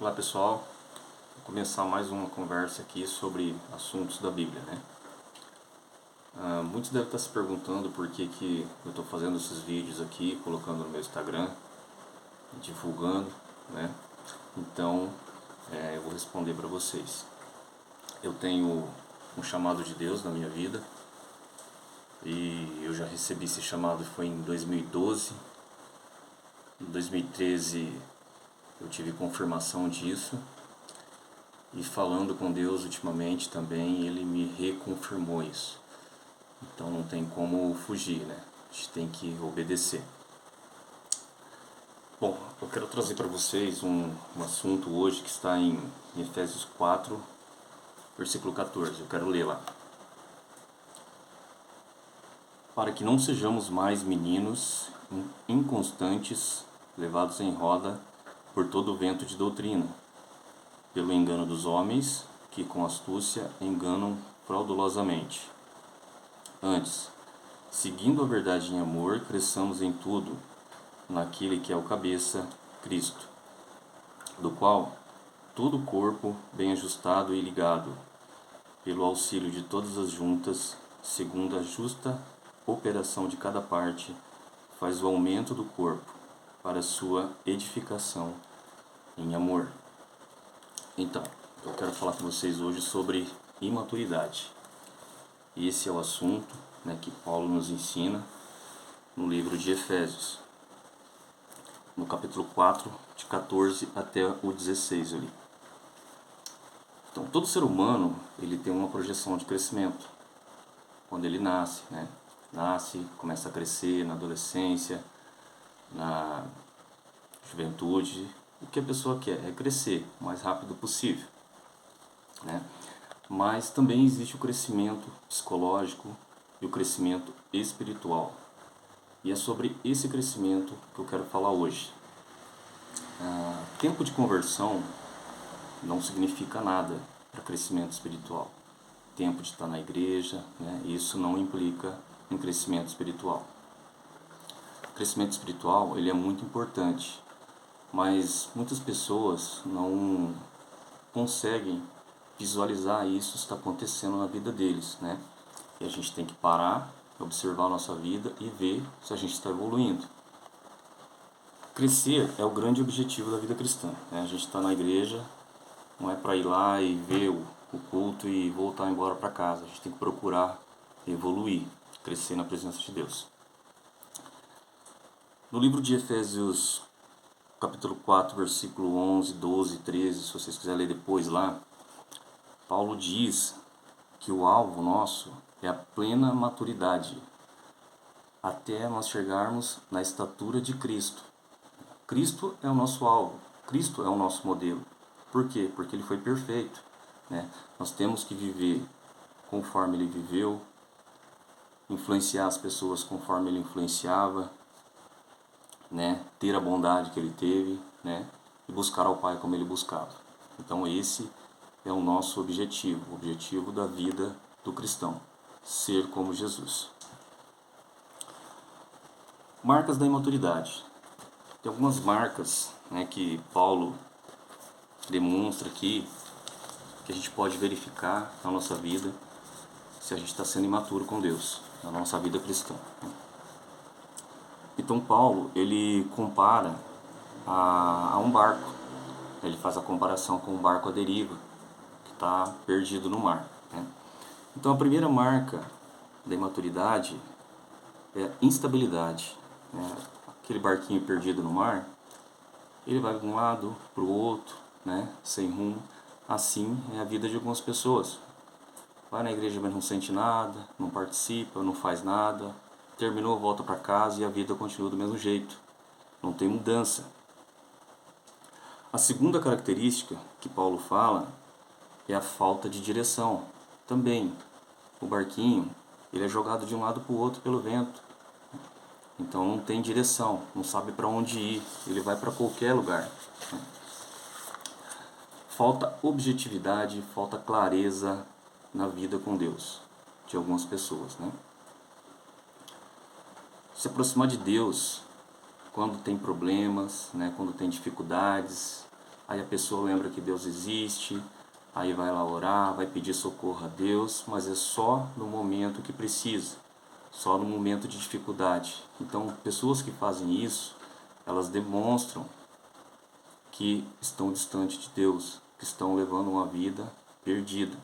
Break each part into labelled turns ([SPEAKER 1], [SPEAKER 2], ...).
[SPEAKER 1] Olá pessoal, vou começar mais uma conversa aqui sobre assuntos da Bíblia, né? Muitos devem estar se perguntando por que eu estou fazendo esses vídeos aqui, colocando no meu Instagram, divulgando, né? Então, eu vou responder para vocês. Eu tenho um chamado de Deus na minha vida e eu já recebi esse chamado foi em 2012. Em 2013 eu tive confirmação disso. E falando com Deus ultimamente também, Ele me reconfirmou isso. Então não tem como fugir, né? A gente tem que obedecer. Bom, eu quero trazer para vocês um assunto hoje que está em Efésios 4, versículo 14. Eu quero ler lá. Para que não sejamos mais meninos inconstantes, levados em roda por todo o vento de doutrina, pelo engano dos homens, que com astúcia enganam fraudulosamente. Antes, seguindo a verdade em amor, cresçamos em tudo, naquele que é o cabeça, Cristo, do qual todo o corpo, bem ajustado e ligado, pelo auxílio de todas as juntas, segundo a justa operação de cada parte, faz o aumento do corpo, para sua edificação em amor. Então, eu quero falar com vocês hoje sobre imaturidade. Esse é o assunto, né, que Paulo nos ensina no livro de Efésios, no capítulo 4, de 14 até o 16 ali. Então, todo ser humano ele tem uma projeção de crescimento quando ele nasce, né? Nasce, começa a crescer na adolescência, na juventude. O que a pessoa quer é crescer o mais rápido possível, né? Mas também existe o crescimento psicológico e o crescimento espiritual. E é sobre esse crescimento que eu quero falar hoje. Tempo de conversão não significa nada para crescimento espiritual. Tempo de estar na igreja, né? Isso não implica em crescimento espiritual. O crescimento espiritual ele é muito importante, mas muitas pessoas não conseguem visualizar isso está acontecendo na vida deles, né? E a gente tem que parar, observar a nossa vida e ver se a gente está evoluindo. Crescer é o grande objetivo da vida cristã, né? A gente está na igreja, não é para ir lá e ver o culto e voltar embora para casa. A gente tem que procurar evoluir, crescer na presença de Deus. No livro de Efésios, capítulo 4, versículo 11, 12, 13, se vocês quiserem ler depois lá, Paulo diz que o alvo nosso é a plena maturidade, até nós chegarmos na estatura de Cristo. Cristo é o nosso alvo, Cristo é o nosso modelo. Por quê? Porque Ele foi perfeito, né? Nós temos que viver conforme Ele viveu, influenciar as pessoas conforme Ele influenciava, né? Ter a bondade que Ele teve, né? E buscar ao Pai como Ele buscava. Então esse é o nosso objetivo, o objetivo da vida do cristão, ser como Jesus. Marcas da imaturidade. Tem algumas marcas, né, que Paulo demonstra aqui, que a gente pode verificar na nossa vida se a gente está sendo imaturo com Deus, na nossa vida cristã. Então Paulo, ele compara a um barco. Ele faz a comparação com um barco à deriva, que está perdido no mar, né? Então a primeira marca da imaturidade é a instabilidade, né? Aquele barquinho perdido no mar, ele vai de um lado para o outro, né? Sem rumo. Assim é a vida de algumas pessoas. Vai na igreja, mas não sente nada, não participa, não faz nada. Terminou, volta para casa e a vida continua do mesmo jeito. Não tem mudança. A segunda característica que Paulo fala é a falta de direção. Também, o barquinho ele é jogado de um lado para o outro pelo vento. Então não tem direção, não sabe para onde ir, ele vai para qualquer lugar. Falta objetividade, falta clareza na vida com Deus, de algumas pessoas, né? Se aproximar de Deus quando tem problemas, né? Quando tem dificuldades, aí a pessoa lembra que Deus existe, aí vai lá orar, vai pedir socorro a Deus, mas é só no momento que precisa, só no momento de dificuldade. Então, pessoas que fazem isso, elas demonstram que estão distantes de Deus, que estão levando uma vida perdida,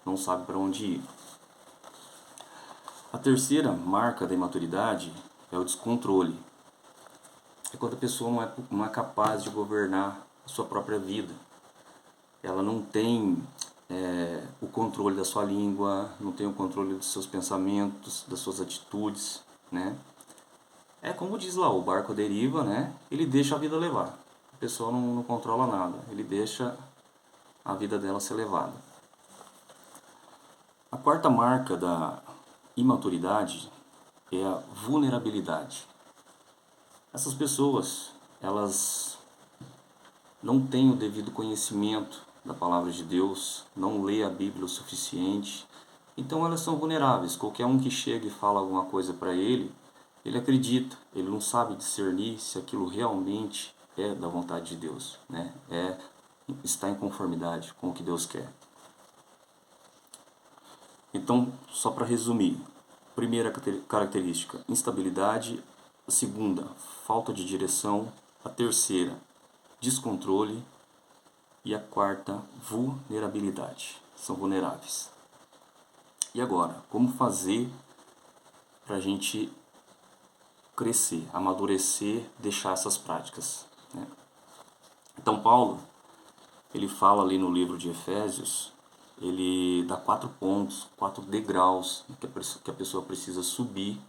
[SPEAKER 1] não sabe para onde ir. A terceira marca da imaturidade é o descontrole. É quando a pessoa não é capaz de governar a sua própria vida. Ela não tem o controle da sua língua, não tem o controle dos seus pensamentos, das suas atitudes, né? É como diz lá, o barco deriva, né? Ele deixa a vida levar. A pessoa não controla nada, ele deixa a vida dela ser levada. A quarta marca da imaturidade é a vulnerabilidade. Essas pessoas, elas não têm o devido conhecimento da palavra de Deus, não lê a Bíblia o suficiente, então elas são vulneráveis. Qualquer um que chega e fala alguma coisa para ele acredita, ele não sabe discernir se aquilo realmente é da vontade de Deus, né? Está em conformidade com o que Deus quer. Então, só para resumir, primeira característica, instabilidade. A segunda, falta de direção. A terceira, descontrole. E a quarta, vulnerabilidade. São vulneráveis. E agora, como fazer para a gente crescer, amadurecer, deixar essas práticas, né? Então, Paulo, ele fala ali no livro de Efésios, ele dá 4 pontos, 4 degraus que a pessoa precisa subir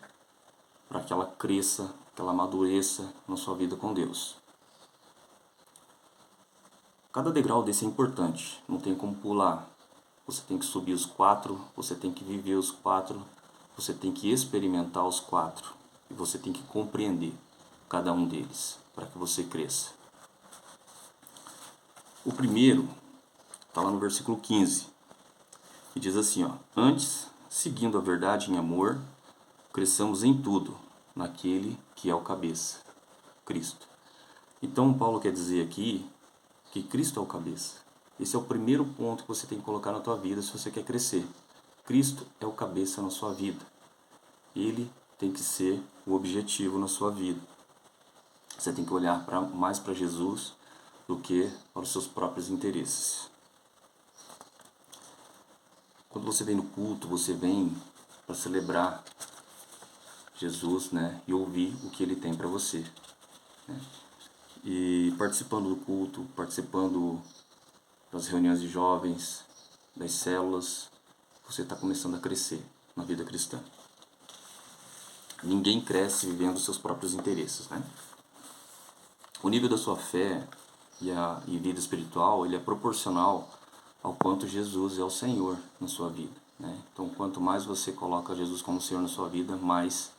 [SPEAKER 1] para que ela cresça, que ela amadureça na sua vida com Deus. Cada degrau desse é importante, não tem como pular. Você tem que subir os 4, você tem que viver os 4, você tem que experimentar os 4 e você tem que compreender cada um deles para que você cresça. O primeiro está lá no versículo 15, que diz assim, ó: antes, seguindo a verdade em amor, cresçamos em tudo naquele que é o cabeça, Cristo. Então Paulo quer dizer aqui que Cristo é o cabeça. Esse é o primeiro ponto que você tem que colocar na tua vida se você quer crescer. Cristo é o cabeça na sua vida. Ele tem que ser o objetivo na sua vida. Você tem que olhar mais para Jesus do que para os seus próprios interesses. Quando você vem no culto, você vem para celebrar Jesus, né, e ouvir o que ele tem para você, né? E participando do culto, participando das reuniões de jovens, das células, você está começando a crescer na vida cristã. Ninguém cresce vivendo seus próprios interesses, né? O nível da sua fé e vida espiritual, ele é proporcional ao quanto Jesus é o Senhor na sua vida, né? Então, quanto mais você coloca Jesus como Senhor na sua vida, mais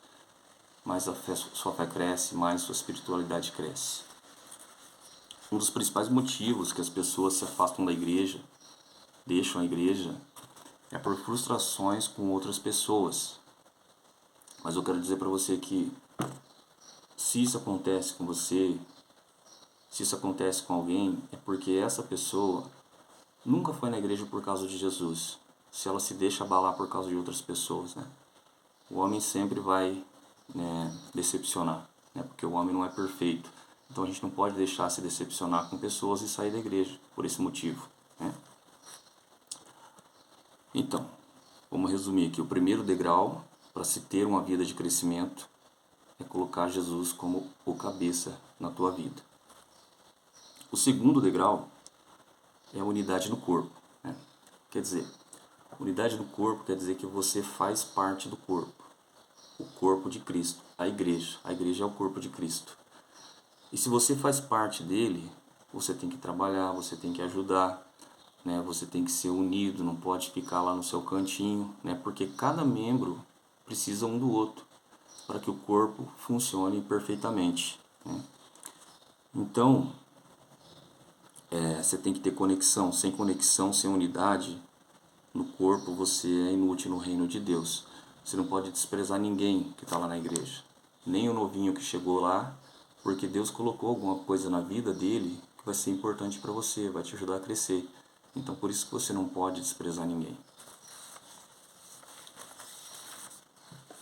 [SPEAKER 1] sua fé cresce, mais sua espiritualidade cresce. Um dos principais motivos que as pessoas se afastam da igreja, deixam a igreja, é por frustrações com outras pessoas. Mas eu quero dizer para você que se isso acontece com você, se isso acontece com alguém, é porque essa pessoa nunca foi na igreja por causa de Jesus. Se ela se deixa abalar por causa de outras pessoas, né? O homem sempre vai, né, decepcionar, né? Porque o homem não é perfeito. Então a gente não pode deixar se decepcionar com pessoas e sair da igreja por esse motivo, né? Então, vamos resumir aqui. O primeiro degrau para se ter uma vida de crescimento é colocar Jesus como o cabeça na tua vida. O segundo degrau é a unidade no corpo, né? Quer dizer, unidade no corpo quer dizer que você faz parte do corpo. O corpo de Cristo, a igreja. A igreja é o corpo de Cristo. E se você faz parte dele, você tem que trabalhar, você tem que ajudar, né? Você tem que ser unido, não pode ficar lá no seu cantinho, né? Porque cada membro precisa um do outro para que o corpo funcione perfeitamente, né? Então, você tem que ter conexão. Sem conexão, sem unidade no corpo, você é inútil no reino de Deus. Você não pode desprezar ninguém que está lá na igreja, nem o novinho que chegou lá, porque Deus colocou alguma coisa na vida dele que vai ser importante para você, vai te ajudar a crescer. Então por isso que você não pode desprezar ninguém.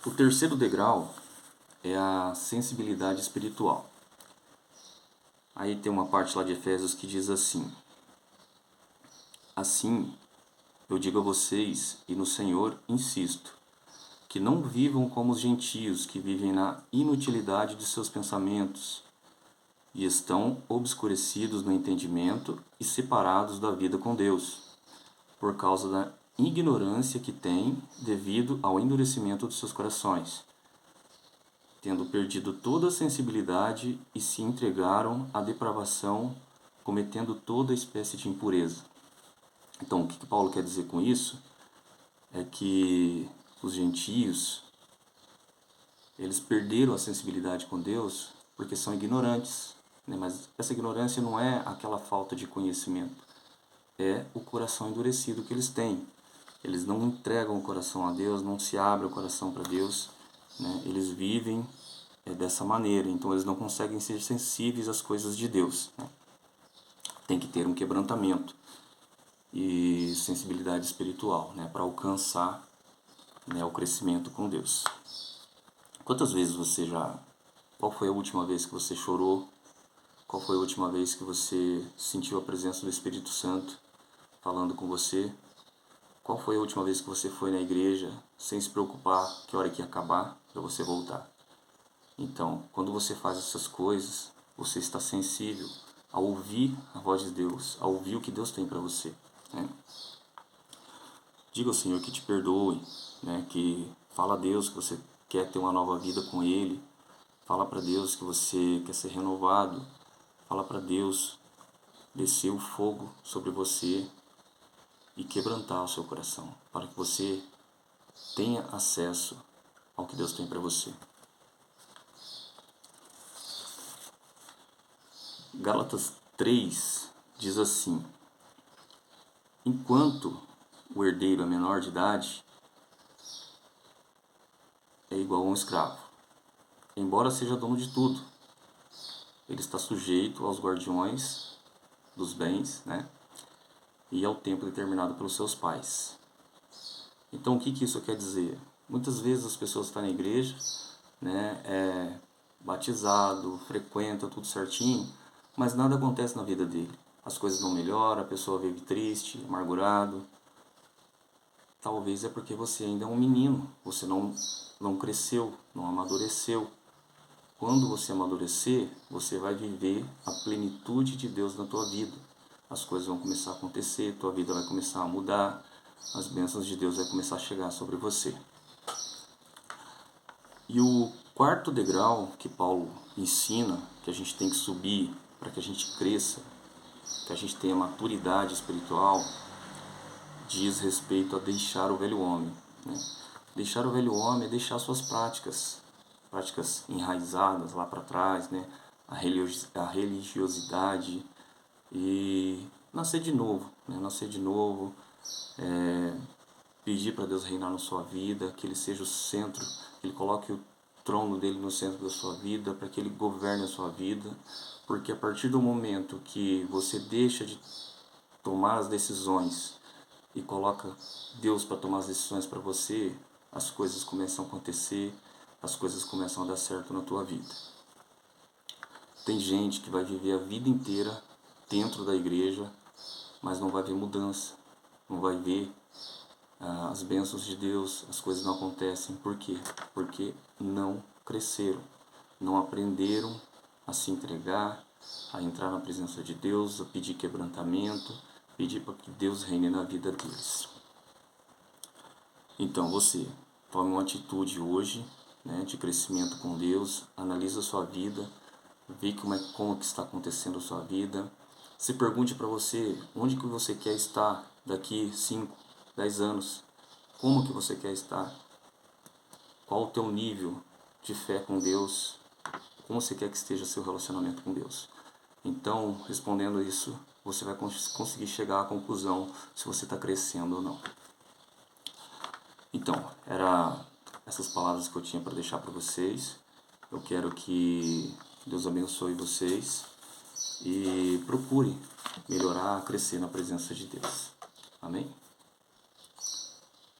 [SPEAKER 1] O terceiro degrau é a sensibilidade espiritual. Aí tem uma parte lá de Efésios que diz assim: assim, eu digo a vocês e no Senhor insisto, que não vivam como os gentios que vivem na inutilidade de seus pensamentos e estão obscurecidos no entendimento e separados da vida com Deus, por causa da ignorância que têm devido ao endurecimento dos seus corações, tendo perdido toda a sensibilidade e se entregaram à depravação, cometendo toda espécie de impureza. Então, o que Paulo quer dizer com isso? É que os gentios, eles perderam a sensibilidade com Deus porque são ignorantes, né? Mas essa ignorância não é aquela falta de conhecimento, é o coração endurecido que eles têm. Eles não entregam o coração a Deus, não se abrem o coração para Deus, né? Eles vivem dessa maneira, então eles não conseguem ser sensíveis às coisas de Deus, né? Tem que ter um quebrantamento e sensibilidade espiritual, né, para alcançar, né, o crescimento com Deus. Quantas vezes você já... Qual foi a última vez que você chorou? Qual foi a última vez que você sentiu a presença do Espírito Santo falando com você? Qual foi a última vez que você foi na igreja sem se preocupar que hora que ia acabar para você voltar? Então, quando você faz essas coisas, você está sensível a ouvir a voz de Deus, a ouvir o que Deus tem para você, né? Diga ao Senhor que te perdoe, né? Que fala a Deus que você quer ter uma nova vida com Ele. Fala para Deus que você quer ser renovado. Fala para Deus descer o fogo sobre você e quebrantar o seu coração, para que você tenha acesso ao que Deus tem para você. Gálatas 3 diz assim: enquanto o herdeiro é menor de idade, é igual a um escravo, embora seja dono de tudo. Ele está sujeito aos guardiões dos bens, né? E ao tempo determinado pelos seus pais. Então, o que isso quer dizer? Muitas vezes as pessoas estão na igreja, né? Batizado, frequenta tudo certinho, mas nada acontece na vida dele. As coisas não melhoram, a pessoa vive triste, amargurado. Talvez é porque você ainda é um menino, você não cresceu, não amadureceu. Quando você amadurecer, você vai viver a plenitude de Deus na tua vida. As coisas vão começar a acontecer, tua vida vai começar a mudar, as bênçãos de Deus vão começar a chegar sobre você. E o quarto degrau que Paulo ensina, que a gente tem que subir para que a gente cresça, que a gente tenha maturidade espiritual, diz respeito a deixar o velho homem, né? Deixar o velho homem é deixar suas práticas enraizadas lá para trás, né? A religiosidade e nascer de novo, né? Nascer de novo, pedir para Deus reinar na sua vida, que Ele seja o centro, que Ele coloque o trono dele no centro da sua vida, para que Ele governe a sua vida, porque a partir do momento que você deixa de tomar as decisões e coloca Deus para tomar as decisões para você, as coisas começam a acontecer, as coisas começam a dar certo na tua vida. Tem gente que vai viver a vida inteira dentro da igreja, mas não vai ver mudança, não vai ver as bênçãos de Deus, as coisas não acontecem. Por quê? Porque não cresceram, não aprenderam a se entregar, a entrar na presença de Deus, a pedir quebrantamento, pedir para que Deus reine na vida deles. Então você tome uma atitude hoje, né, de crescimento com Deus, analisa a sua vida, vê como que está acontecendo a sua vida. Se pergunte para você onde que você quer estar daqui 5, 10 anos. Como que você quer estar? Qual o teu nível de fé com Deus? Como você quer que esteja seu relacionamento com Deus? Então, respondendo isso, você vai conseguir chegar à conclusão se você está crescendo ou não. Então, eram essas palavras que eu tinha para deixar para vocês. Eu quero que Deus abençoe vocês e procure melhorar, crescer na presença de Deus. Amém?